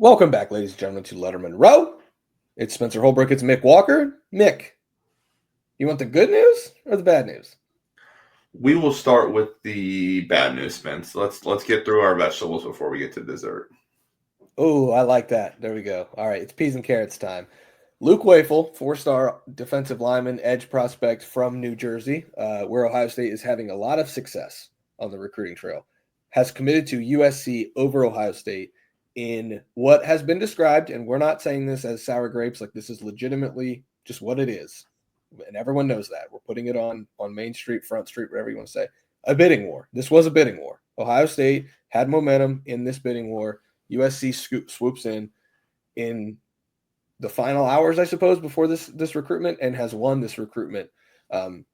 Welcome back, ladies and gentlemen, to Lettermen Row. It's Spencer Holbrook. It's Mick Walker. Mick, you want the good news or the bad news? We will start with the bad news, Spence. Let's get through our vegetables before we get to dessert. Oh, I like that. There we go. All right, it's peas and carrots time. Luke Wafel, four-star defensive lineman, edge prospect from New Jersey, where Ohio State is having a lot of success on the recruiting trail, has committed to USC over Ohio State in what has been described, and we're not saying this as sour grapes, like this is legitimately just what it is. And everyone knows that. We're putting it on Main Street, Front Street, whatever you want to say. A bidding war. This was a bidding war. Ohio State had momentum in this bidding war. USC swoops in the final hours, I suppose, before this recruitment and has won this recruitment.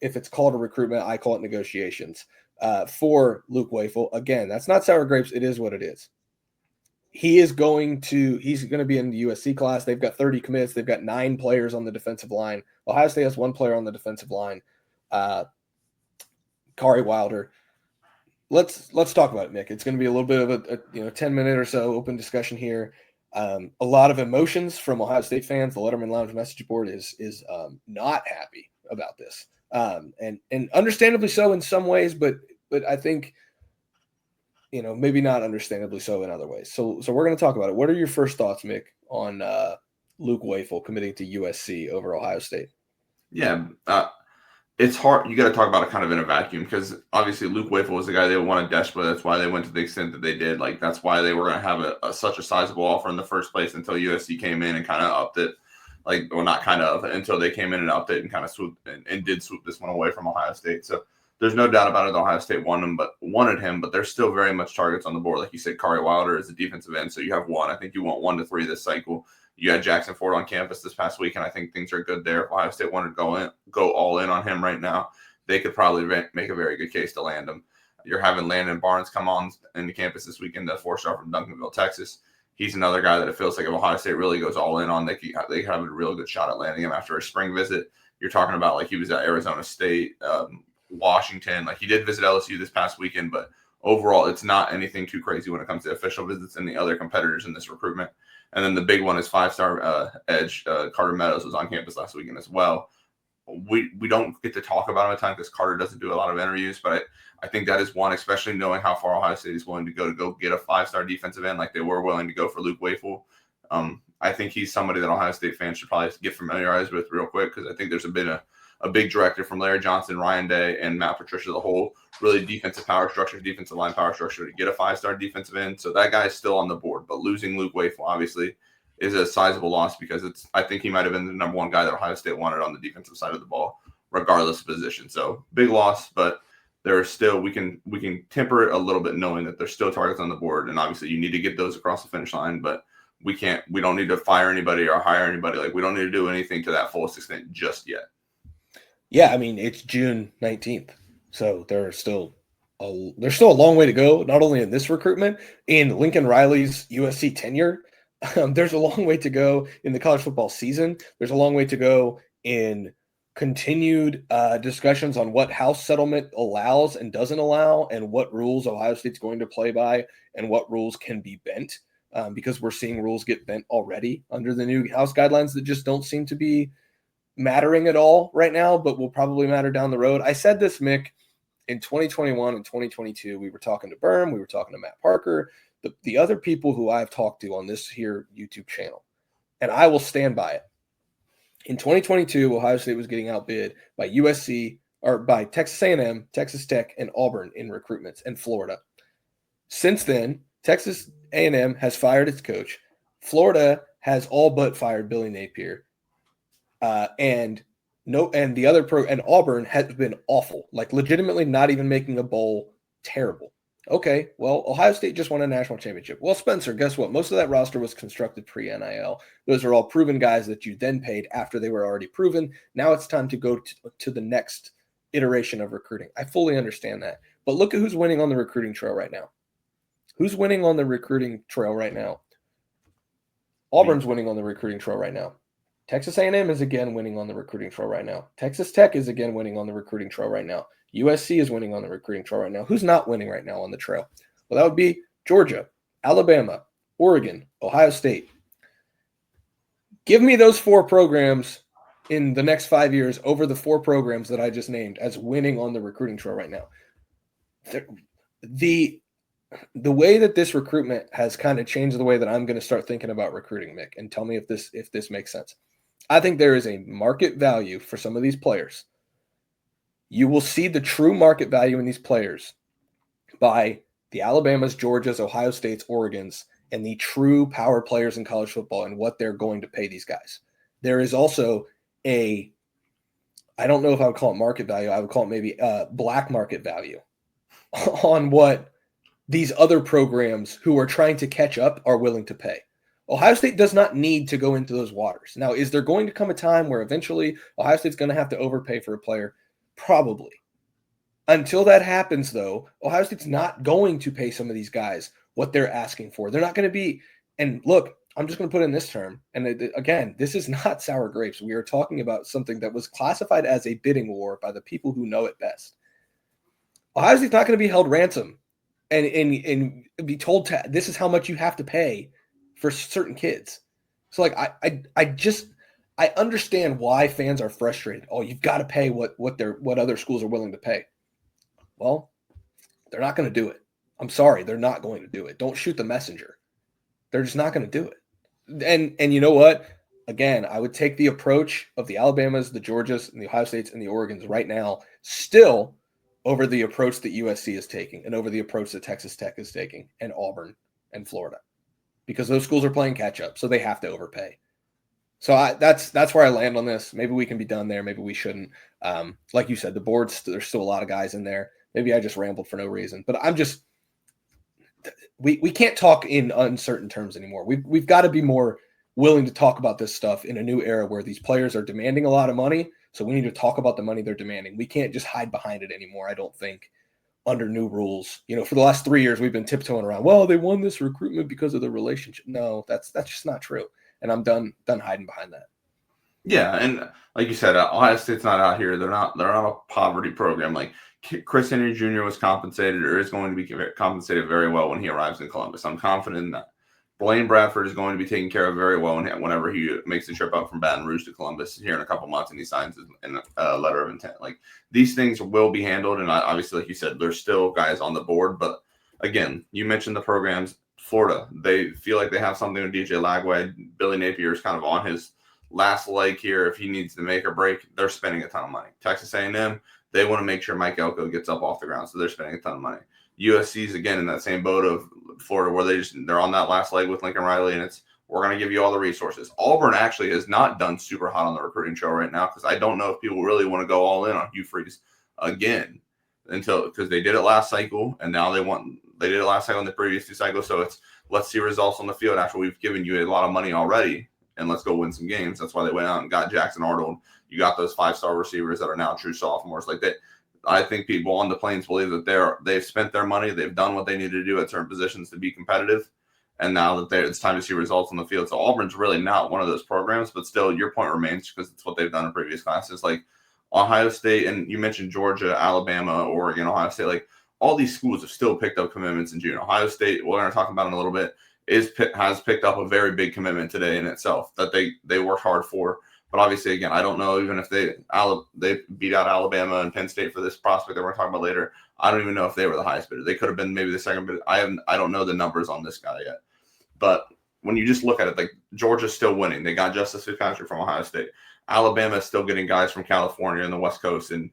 If it's called a recruitment, I call it negotiations for Luke Wafel. Again, that's not sour grapes. It is what it is. He's going to be in the USC class. They've got 30 commits. They've got 9 players on the defensive line. Ohio State has 1 player on the defensive line, Kari Wilder. Let's talk about it, Nick. It's going to be a little bit of a 10-minute or so open discussion here. A lot of emotions from Ohio State fans. The Lettermen Lounge message board is not happy about this, and understandably so in some ways, but I think maybe not understandably so in other ways. So we're going to talk about it. What are your first thoughts, Mick, on Luke Wafel committing to USC over Ohio State? Yeah, it's hard. You got to talk about it kind of in a vacuum because obviously Luke Wafel was the guy they wanted desperately. That's why they went to the extent that they did. Like that's why they were going to have such a sizable offer in the first place until USC came in and kind of upped it. Not kind of until they came in and upped it and kind of swooped and did swoop this one away from Ohio State. So there's no doubt about it. Ohio State wanted him, but there's still very much targets on the board. Like you said, Kari Wilder is a defensive end, so you have 1. I think you want 1 to 3 this cycle. You had Jackson Ford on campus this past week, and I think things are good there. If Ohio State wanted to go all in on him right now, they could probably make a very good case to land him. You're having Landon Barnes come on into campus this weekend, the 4-star from Duncanville, Texas. He's another guy that it feels like if Ohio State really goes all in on, they have a real good shot at landing him after a spring visit. You're talking about like he was at Arizona State, Washington. Like he did visit LSU this past weekend, but overall, it's not anything too crazy when it comes to official visits and the other competitors in this recruitment. And then the big one is 5-star edge Carter Meadows was on campus last weekend as well. We don't get to talk about him at time because Carter doesn't do a lot of interviews, but I think that is one, especially knowing how far Ohio State is willing to go get a 5-star defensive end like they were willing to go for Luke Wafel. I think he's somebody that Ohio State fans should probably get familiarized with real quick because I think there's a big directive from Larry Johnson, Ryan Day, and Matt Patricia, the whole really defensive line power structure to get a 5-star defensive end. So that guy is still on the board, but losing Luke Wafel obviously is a sizable loss because I think he might have been the number 1 guy that Ohio State wanted on the defensive side of the ball, regardless of position. So big loss, but there are still we can temper it a little bit knowing that there's still targets on the board, and obviously you need to get those across the finish line, but we don't need to fire anybody or hire anybody. Like we don't need to do anything to that fullest extent just yet. Yeah, I mean it's June 19th, so there's still a long way to go. Not only in this recruitment, in Lincoln Riley's USC tenure, there's a long way to go in the college football season. There's a long way to go in continued discussions on what House settlement allows and doesn't allow, and what rules Ohio State's going to play by, and what rules can be bent. Because we're seeing rules get bent already under the new House guidelines that just don't seem to be mattering at all right now, but will probably matter down the road. I said this, Mick, in 2021 and 2022. We were talking to Berm, we were talking to Matt Parker, the other people who I've talked to on this here YouTube channel, and I will stand by it. In 2022, Ohio State was getting outbid by USC or by Texas A&M, Texas Tech, and Auburn in recruitments, and Florida. Since then, Texas A&M has fired its coach. Florida has all but fired Billy Napier. And Auburn has been awful, like legitimately not even making a bowl. Terrible. Okay, well, Ohio State just won a national championship. Well, Spencer, guess what? Most of that roster was constructed pre-NIL. Those are all proven guys that you then paid after they were already proven. Now it's time to go to the next iteration of recruiting. I fully understand that. But look at who's winning on the recruiting trail right now. Who's winning on the recruiting trail right now? Auburn's winning on the recruiting trail right now. Texas A&M is again winning on the recruiting trail right now. Texas Tech is again winning on the recruiting trail right now. USC is winning on the recruiting trail right now. Who's not winning right now on the trail? Well, that would be Georgia, Alabama, Oregon, Ohio State. Give me those 4 programs in the next 5 years over the 4 programs that I just named as winning on the recruiting trail right now. The way that this recruitment has kind of changed the way that I'm going to start thinking about recruiting, Mick, and tell me if this makes sense. I think there is a market value for some of these players. You will see the true market value in these players by the Alabamas, Georgias, Ohio States, Oregons, and the true power players in college football and what they're going to pay these guys. There is also I don't know if I would call it market value. I would call it maybe black market value on what these other programs who are trying to catch up are willing to pay. Ohio State does not need to go into those waters. Now, is there going to come a time where eventually Ohio State's going to have to overpay for a player? Probably. Until that happens, though, Ohio State's not going to pay some of these guys what they're asking for. They're not going to be – and look, I'm just going to put in this term. And again, this is not sour grapes. We are talking about something that was classified as a bidding war by the people who know it best. Ohio State's not going to be held ransom and be told this is how much you have to pay for certain kids. So, like, I understand why fans are frustrated. Oh, you've got to pay what other schools are willing to pay. Well, they're not going to do it. I'm sorry, they're not going to do it. Don't shoot the messenger. They're just not going to do it. And you know what? Again, I would take the approach of the Alabamas, the Georgias, and the Ohio States and the Oregons right now still over the approach that USC is taking and over the approach that Texas Tech is taking and Auburn and Florida, because those schools are playing catch up, so they have to overpay. So that's where I land on this. Maybe we can be done there. Maybe we shouldn't. Like you said, the boards, there's still a lot of guys in there. Maybe I just rambled for no reason, but I'm just we can't talk in uncertain terms anymore. We've got to be more willing to talk about this stuff in a new era where these players are demanding a lot of money. So we need to talk about the money they're demanding. We can't just hide behind it anymore, I don't think, under new rules. You know, for the last 3 years, we've been tiptoeing around, well, they won this recruitment because of the relationship. No, that's just not true. And I'm done hiding behind that. Yeah, and like you said, Ohio State's not out here. They're not a poverty program. Like Chris Henry Jr. was compensated or is going to be compensated very well when he arrives in Columbus. I'm confident in that. Blaine Bradford is going to be taken care of very well whenever he makes the trip up from Baton Rouge to Columbus here in a couple months and he signs a letter of intent. Like, these things will be handled, and obviously, like you said, there's still guys on the board. But again, you mentioned the programs. Florida, they feel like they have something with DJ Lagway. Billy Napier is kind of on his last leg here. If he needs to make a break, they're spending a ton of money. Texas A&M, they want to make sure Mike Elko gets up off the ground, so they're spending a ton of money. USC's again in that same boat of Florida, where they're on that last leg with Lincoln Riley, and we're going to give you all the resources. Auburn actually has not done super hot on the recruiting trail right now, because I don't know if people really want to go all in on Hugh Freeze again because they did it last cycle, and now they did it last cycle in the previous 2 cycles. So it's, let's see results on the field after we've given you a lot of money already, and let's go win some games. That's why they went out and got Jackson Arnold. You got those 5-star receivers that are now true sophomores. Like that. I think people on the Plains believe that they've spent their money, they've done what they need to do at certain positions to be competitive, and now that it's time to see results on the field. So Auburn's really not one of those programs, but still, your point remains because it's what they've done in previous classes. Like Ohio State, and you mentioned Georgia, Alabama, Oregon, Ohio State. Like, all these schools have still picked up commitments in June. Ohio State, we're going to talk about in a little bit, has picked up a very big commitment today in itself that they worked hard for. But obviously, again, I don't know, even if they beat out Alabama and Penn State for this prospect that we're talking about later, I don't even know if they were the highest bidder. They could have been maybe the second bidder. I don't know the numbers on this guy yet. But when you just look at it, like, Georgia's still winning. They got Justice Fitzpatrick from Ohio State. Alabama is still getting guys from California and the West Coast and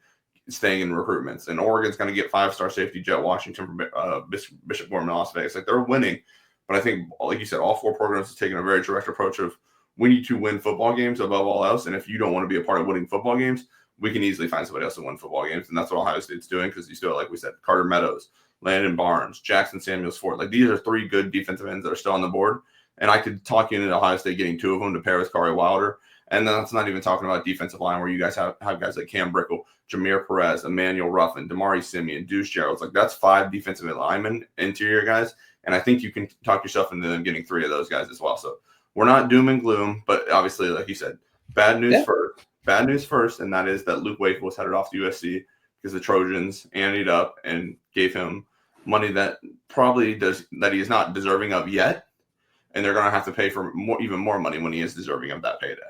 staying in recruitments. And Oregon's going to get 5-star safety Jet Washington from Bishop Gorman, Las Vegas. Like, they're winning. But I think, like you said, all 4 programs have taken a very direct approach of, we need to win football games above all else. And if you don't want to be a part of winning football games, we can easily find somebody else to win football games. And that's what Ohio State's doing, because you still, like we said, Carter Meadows, Landon Barnes, Jackson Samuels Ford. Like, these are 3 good defensive ends that are still on the board. And I could talk you into Ohio State getting 2 of them to pair with Kari Wilder. And then that's not even talking about defensive line, where you guys have guys like Cam Brickle, Jameer Perez, Emmanuel Ruffin, Damari Simeon, Deuce Gerald's. Like, that's 5 defensive linemen, interior guys. And I think you can talk yourself into them getting 3 of those guys as well. So we're not doom and gloom, but obviously, like you said, bad news first, and that is that Luke Wake was headed off to USC because the Trojans anteed up and gave him money that he is not deserving of yet. and they're going to have to pay for even more money when he is deserving of that payday.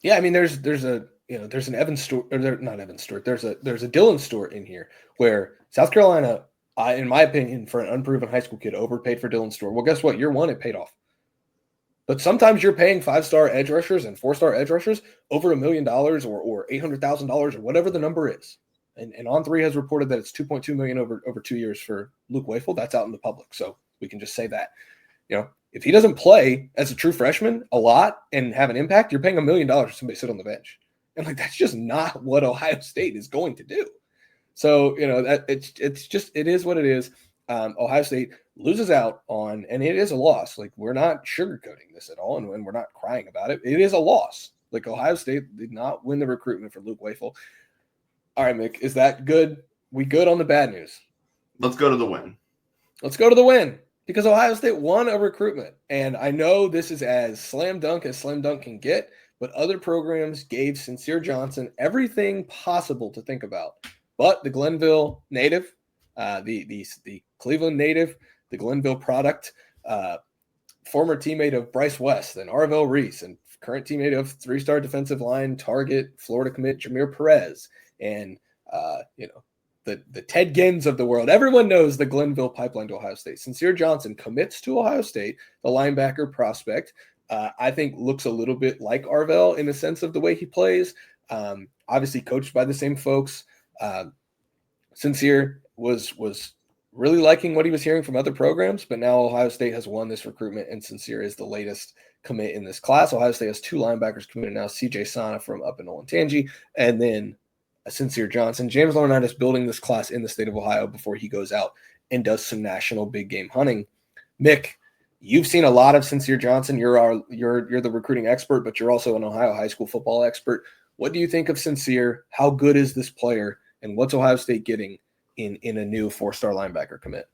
Yeah, I mean, there's an Evan Stewart, or not Evan Stewart. There's a Dylan Stewart in here where South Carolina, in my opinion, for an unproven high school kid, overpaid for Dylan Stewart. Well, guess what? Year one, it paid off. But sometimes you're paying 5-star edge rushers and 4-star edge rushers over $1 million or $800,000 or whatever the number is. And On3 has reported that it's $2.2 million over 2 years for Luke Wafel. That's out in the public, so we can just say that. If he doesn't play as a true freshman a lot and have an impact, you're paying $1 million for somebody to sit on the bench. And that's just not what Ohio State is going to do. So, that it is what it is. Ohio State loses out on, and it is a loss. We're not sugarcoating this at all, and we're not crying about it. It is a loss. Ohio State did not win the recruitment for Luke Wafel. All right, Mick, is that good? We good on the bad news? Let's go to the win. Let's go to the win. Because Ohio State won a recruitment. And I know this is as slam dunk can get, but other programs gave Cincere Johnson everything possible to think about. But the Glenville native, the Cleveland native, the Glenville product, former teammate of Bryce West and Arvell Reese, and current teammate of 3-star defensive line target Florida commit Jameer Perez, and the Ted Gins of the world. Everyone knows the Glenville pipeline to Ohio State. Cincere Johnson commits to Ohio State, the linebacker prospect. I think looks a little bit like Arvell in the sense of the way he plays. Obviously coached by the same folks. Cincere was really liking what he was hearing from other programs, but now Ohio State has won this recruitment, and Cincere is the latest commit in this class. Ohio State has 2 linebackers committed now, CJ Sana from up in Olentangy, and then Cincere Johnson. James Laurinaitis building this class in the state of Ohio before he goes out and does some national big game hunting. Mick, you've seen a lot of Cincere Johnson. You're the recruiting expert, but you're also an Ohio high school football expert. What do you think of Cincere? How good is this player? And what's Ohio State getting in a new 4-star linebacker commit?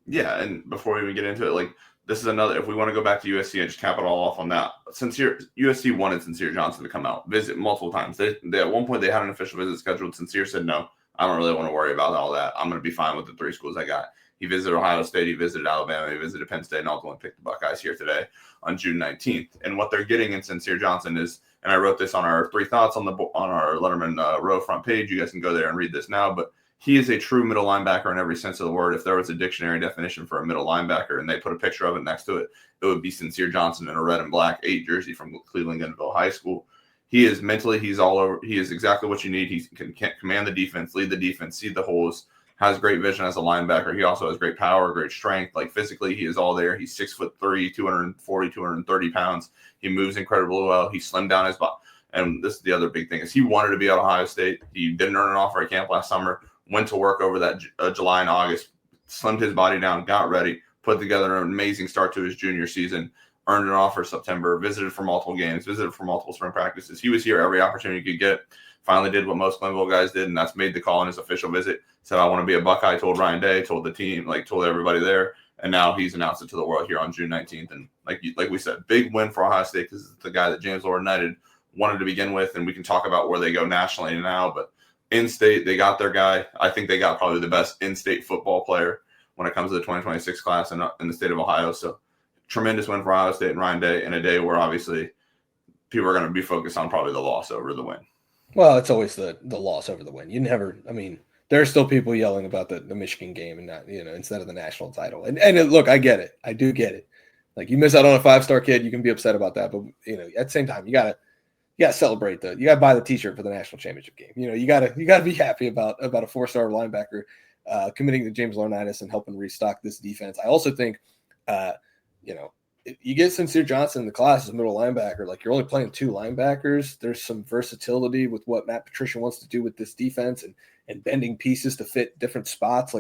Yeah, and before we even get into it, this is another, if we want to go back to USC and just cap it all off on that, USC wanted Cincere Johnson to come out, visit multiple times. They at one point, they had an official visit scheduled. Cincere said, no, I don't really want to worry about all that. I'm going to be fine with the 3 schools I got. He visited Ohio State, he visited Alabama, he visited Penn State, and ultimately picked the Buckeyes here today on June 19th. And what they're getting in Cincere Johnson is, and I wrote this on our 3 thoughts on our Lettermen Row front page. You guys can go there and read this now, but he is a true middle linebacker in every sense of the word. If there was a dictionary definition for a middle linebacker and they put a picture of it next to it, it would be Cincere Johnson in a red and black 8 jersey from Cleveland Glenville High School. He is mentally, he's all over. He is exactly what you need. He can command the defense, lead the defense, see the holes, has great vision as a linebacker. He also has great power, great strength. Physically, he is all there. He's 6'3", 240, 230 pounds. He moves incredibly well. He slimmed down his body. And this is the other big thing is he wanted to be at Ohio State. He didn't earn an offer at camp last summer. Went to work over that July and August, slimmed his body down, got ready, put together an amazing start to his junior season, earned an offer September, visited for multiple games, visited for multiple spring practices. He was here every opportunity he could get. Finally did what most Glenville guys did, and that's made the call on his official visit. Said, I want to be a Buckeye, told Ryan Day, told the team, told everybody there. And now he's announced it to the world here on June 19th. And like we said, big win for Ohio State because it's the guy that James Laurinaitis wanted to begin with. And we can talk about where they go nationally now, but in-state, they got their guy. I think they got probably the best in-state football player when it comes to the 2026 class in the state of Ohio. So tremendous win for Ohio State and Ryan Day in a day where obviously people are going to be focused on probably the loss over the win. Well, it's always the loss over the win. There are still people yelling about the Michigan game and not, instead of the national title. And look, I get it. I do get it. You miss out on a 5-star kid, you can be upset about that. But, at the same time, you got to celebrate you got to buy the T-shirt for the national championship game. You got to be happy about a 4-star linebacker committing to James Laurinaitis and helping restock this defense. I also think, you get Cincere Johnson in the class as a middle linebacker. You're only playing 2 linebackers. There's some versatility with what Matt Patricia wants to do with this defense and bending pieces to fit different spots.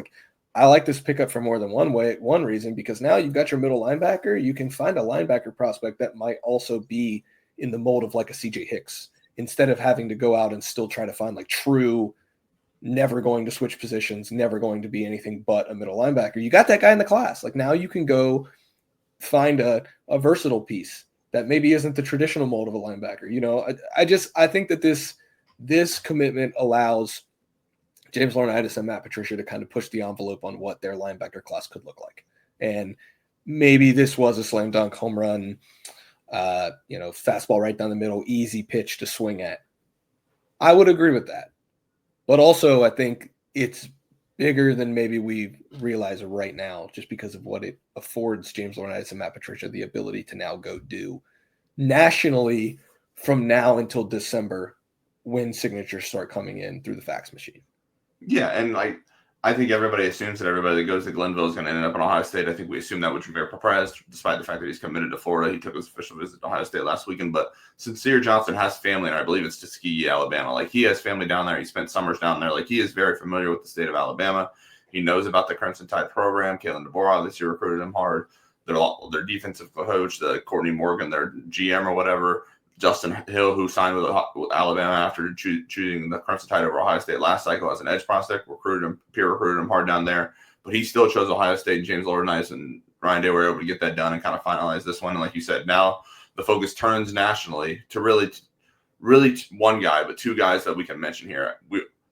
I like this pickup for more than one reason, because now you've got your middle linebacker. You can find a linebacker prospect that might also be in the mold of a CJ Hicks, instead of having to go out and still try to find true, never going to switch positions, never going to be anything but a middle linebacker. You got that guy in the class. Now you can go find a versatile piece that maybe isn't the traditional mold of a linebacker. I think that this commitment allows James Laurinaitis and Matt Patricia to kind of push the envelope on what their linebacker class could look like. And maybe this was a slam dunk home run, fastball right down the middle, easy pitch to swing at. I would agree with that. But also, I think it's bigger than maybe we realize right now, just because of what it affords James Laurinaitis and Matt Patricia the ability to now go do nationally from now until December when signatures start coming in through the fax machine. Yeah, and I think everybody assumes that everybody that goes to Glenville is going to end up in Ohio State. I think we assume that with Javier Perez, despite the fact that he's committed to Florida. He took his official visit to Ohio State last weekend. But Cincere Johnson has family, and I believe it's Tuskegee, Alabama. Like, he has family down there. He spent summers down there. Like, he is very familiar with the state of Alabama. He knows about the Crimson Tide program. Kalen DeBoer obviously recruited him hard. Their defensive coach, Courtney Morgan, their GM or whatever, Justin Hill, who signed with Alabama after choosing the Crimson Tide over Ohio State last cycle as an edge prospect, peer recruited him hard down there. But he still chose Ohio State, and James Laurinaitis and Ryan Day were able to get that done and kind of finalize this one. And like you said, now the focus turns nationally to really one guy, but two guys that we can mention here.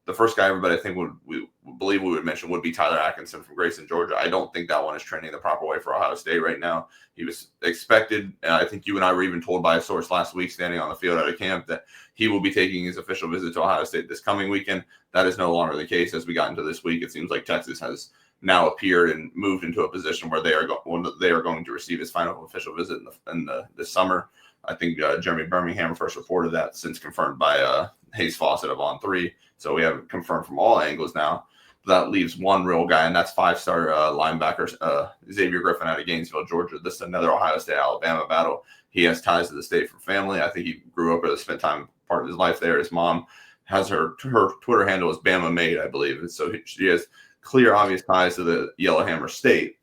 The first guy everybody I think we would mention would be Tyler Atkinson from Grayson, Georgia. I don't think that one is trending the proper way for Ohio State right now. He was expected, and I think you and I were even told by a source last week standing on the field at a camp that he will be taking his official visit to Ohio State this coming weekend. That is no longer the case as we got into this week. It seems like Texas has now appeared and moved into a position where they are going to receive his final official visit this summer. I think Jeremy Birmingham first reported that, since confirmed by Hayes Fawcett of On3. So we have it confirmed from all angles now. That leaves one real guy, and that's five-star linebacker Xavier Griffin out of Gainesville, Georgia. This is another Ohio State-Alabama battle. He has ties to the state from family. I think he grew up there, spent time part of his life there. His mom has her Twitter handle is Bama Maid, I believe. And so she has clear, obvious ties to the Yellowhammer State.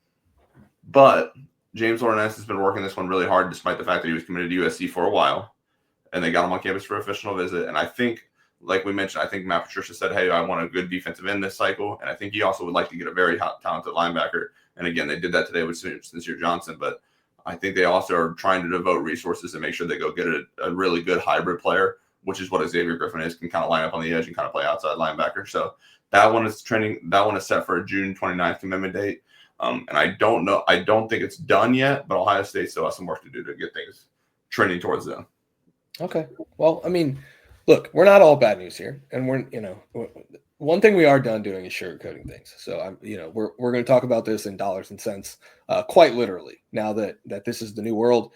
But James Laurinaitis has been working this one really hard, despite the fact that he was committed to USC for a while, and they got him on campus for an official visit. And I think, like we mentioned, I think Matt Patricia said, hey, I want a good defensive end this cycle. And I think he also would like to get a very talented linebacker. And again, they did that today with Cincere Johnson. But I think they also are trying to devote resources and make sure they go get a really good hybrid player, which is what Xavier Griffin is, can kind of line up on the edge and kind of play outside linebacker. So that one is trending. That one is set for a June 29th commitment date. And I don't think it's done yet, but Ohio State still has some work to do to get things trending towards them. Okay. Well, I mean, look, we're not all bad news here, and one thing we are done doing is sugarcoating things. So we're going to talk about this in dollars and cents, quite literally. Now that this is the new world,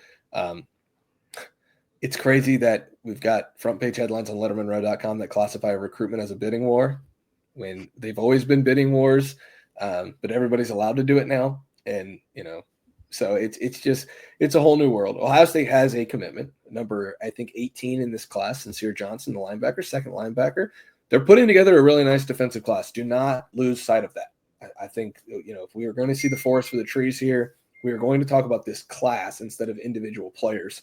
it's crazy that we've got front page headlines on LettermenRow.com that classify recruitment as a bidding war, when they've always been bidding wars, but everybody's allowed to do it now, and So it's a whole new world. Ohio State has a commitment, number, I think, 18 in this class, Cincere Johnson, the linebacker, second linebacker. They're putting together a really nice defensive class. Do not lose sight of that. I think, if we are going to see the forest for the trees here, we are going to talk about this class instead of individual players.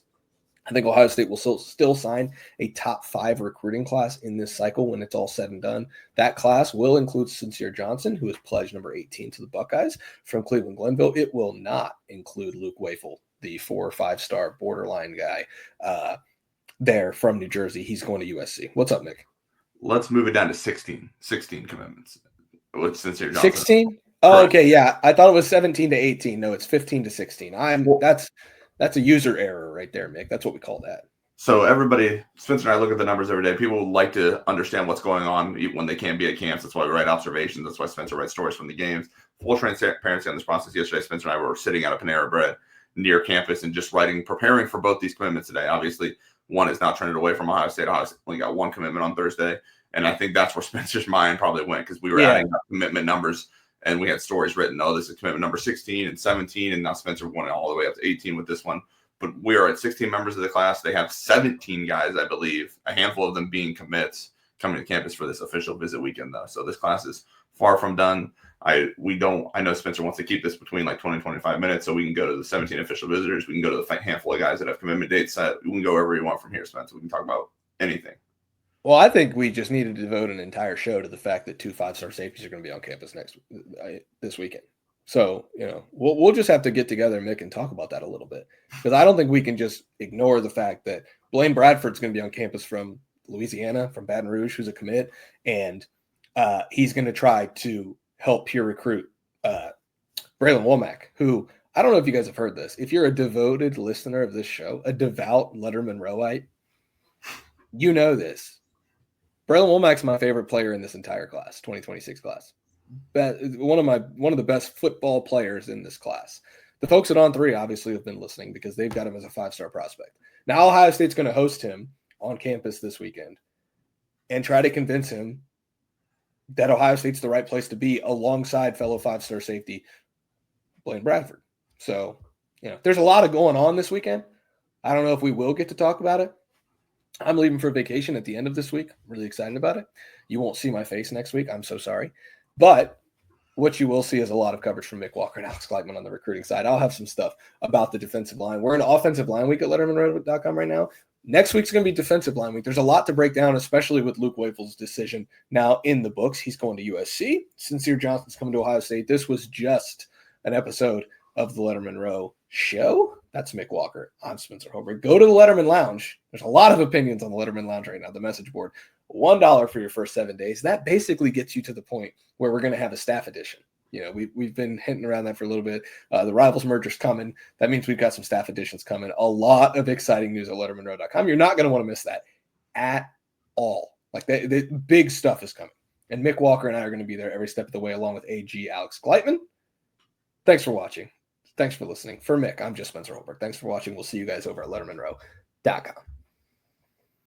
I think Ohio State will still sign a top 5 recruiting class in this cycle when it's all said and done. That class will include Cincere Johnson, who is pledged number 18 to the Buckeyes from Cleveland Glenville. It will not include Luke Wafel, the 4 or 5-star borderline guy there from New Jersey. He's going to USC. What's up, Nick? Let's move it down to 16 commitments with Cincere Johnson. 16? Oh, okay, yeah. I thought it was 17 to 18. No, it's 15 to 16. That's a user error right there, Mick. That's what we call that. So everybody, Spencer and I look at the numbers every day. People like to understand what's going on when they can't be at camps. That's why we write observations. That's why Spencer writes stories from the games. Full transparency on this process. Yesterday, Spencer and I were sitting at a Panera Bread near campus and just preparing for both these commitments today. Obviously, one is now trended away from Ohio State. Ohio State only got one commitment on Thursday. And I think that's where Spencer's mind probably went, because we were adding up commitment numbers. And we had stories written, this is commitment number 16 and 17. And now Spencer went all the way up to 18 with this one. But we are at 16 members of the class. They have 17 guys, I believe, a handful of them being commits coming to campus for this official visit weekend, though. So this class is far from done. I know Spencer wants to keep this between like 20 and 25 minutes, so we can go to the 17 official visitors. We can go to the handful of guys that have commitment dates set. We can go wherever you want from here, Spencer. We can talk about anything. Well, I think we just need to devote an entire show to the fact that 2 5-star safeties are going to be on campus this weekend. So, we'll just have to get together, Mick, and talk about that a little bit, because I don't think we can just ignore the fact that Blaine Bradford's going to be on campus from Louisiana, from Baton Rouge, who's a commit, and he's going to try to help peer recruit Braylon Womack, who I don't know if you guys have heard this. If you're a devoted listener of this show, a devout Lettermen Rowite, you know this. Braylon Womack's my favorite player in this entire class, 2026 class. One of the best football players in this class. The folks at On3 obviously have been listening because they've got him as a 5-star prospect. Now Ohio State's going to host him on campus this weekend and try to convince him that Ohio State's the right place to be alongside fellow 5-star safety Blaine Bradford. So, there's a lot of going on this weekend. I don't know if we will get to talk about it. I'm leaving for vacation at the end of this week. I'm really excited about it. You won't see my face next week. I'm so sorry. But what you will see is a lot of coverage from Mick Walker and Alex Gleitman on the recruiting side. I'll have some stuff about the defensive line. We're in offensive line week at LettermenRow.com right now. Next week's going to be defensive line week. There's a lot to break down, especially with Luke Wafel's decision now in the books. He's going to USC. Cincere Johnson's coming to Ohio State. This was just an episode of the Lettermen Row show. That's Mick Walker. I'm Spencer Holbrook. Go to the Letterman Lounge. There's a lot of opinions on the Letterman Lounge right now, the message board. $1 for your first 7 days. That basically gets you to the point where we're going to have a staff edition. We've been hinting around that for a little bit. The Rivals merger's coming. That means we've got some staff editions coming. A lot of exciting news at LettermenRow.com. You're not going to want to miss that at all. Like the big stuff is coming. And Mick Walker and I are going to be there every step of the way, along with AG Alex Gleitman. Thanks for watching. Thanks for listening. For Mick, I'm just Spencer Holbrook. Thanks for watching. We'll see you guys over at LettermenRow.com.